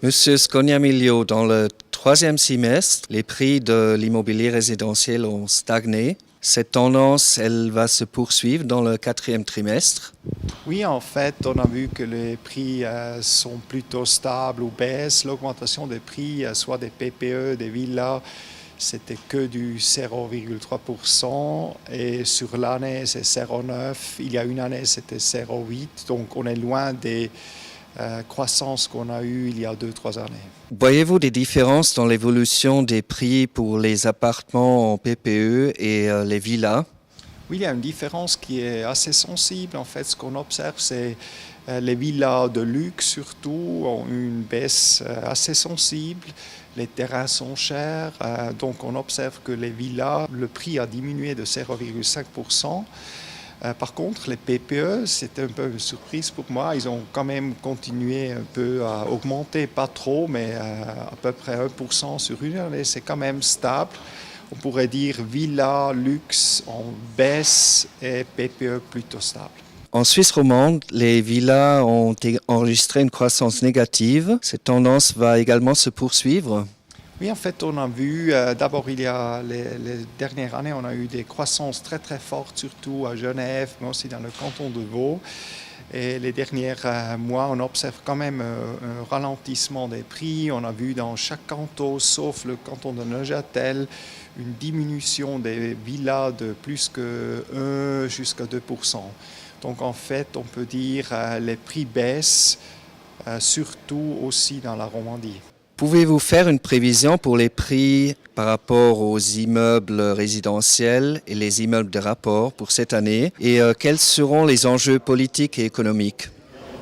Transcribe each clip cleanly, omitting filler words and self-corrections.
Monsieur Scognamiglio, dans le troisième semestre, les prix de l'immobilier résidentiel ont stagné. Cette tendance, elle va se poursuivre dans le quatrième trimestre. Oui, en fait, on a vu que les prix sont plutôt stables ou baissent. L'augmentation des prix, soit des PPE, des villas, c'était que du 0,3%. Et sur l'année, c'est 0,9%. Il y a une année, c'était 0,8%. Donc, on est loin des croissances qu'on a eues il y a 2-3 années. Voyez-vous des différences dans l'évolution des prix pour les appartements en PPE et les villas? Oui, il y a une différence qui est assez sensible. En fait, ce qu'on observe, c'est les villas de luxe, surtout, ont une baisse assez sensible. Les terrains sont chers, donc on observe que les villas, le prix a diminué de 0,5%. Par contre, les PPE, c'était un peu une surprise pour moi. Ils ont quand même continué un peu à augmenter, pas trop, mais à peu près 1% sur une année. C'est quand même stable. On pourrait dire villa, luxe en baisse et PPE plutôt stable. En Suisse romande, les villas ont enregistré une croissance négative. Cette tendance va également se poursuivre. Oui, en fait, on a vu, d'abord, il y a les dernières années, on a eu des croissances très, très fortes, surtout à Genève, mais aussi dans le canton de Vaud. Et les derniers mois, on observe quand même un ralentissement des prix. On a vu dans chaque canton, sauf le canton de Neuchâtel, une diminution des villas de plus que 1 jusqu'à 2%. Donc en fait, on peut dire les prix baissent, surtout aussi dans la Romandie. Pouvez-vous faire une prévision pour les prix par rapport aux immeubles résidentiels et les immeubles de rapport pour cette année? Et quels seront les enjeux politiques et économiques?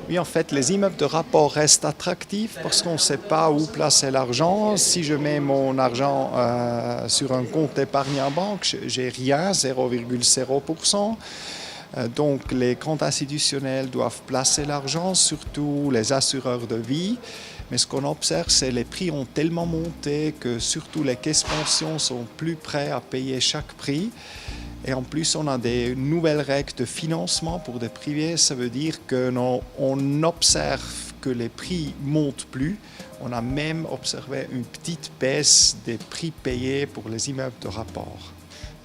Oui, en fait, les immeubles de rapport restent attractifs parce qu'on ne sait pas où placer l'argent. Si je mets mon argent sur un compte épargne en banque, j'ai rien, 0,0%. Donc, les comptes institutionnels doivent placer l'argent, surtout les assureurs de vie. Mais ce qu'on observe, c'est que les prix ont tellement monté que surtout les caisses pensions sont plus prêts à payer chaque prix. Et en plus, on a des nouvelles règles de financement pour des privés. Ça veut dire qu'on observe que les prix montent plus. On a même observé une petite baisse des prix payés pour les immeubles de rapport.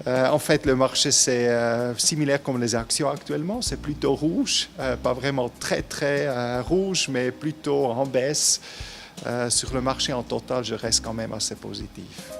En fait, le marché, c'est similaire comme les actions actuellement. C'est plutôt rouge, pas vraiment très, très rouge, mais plutôt en baisse. Sur le marché en total, je reste quand même assez positif.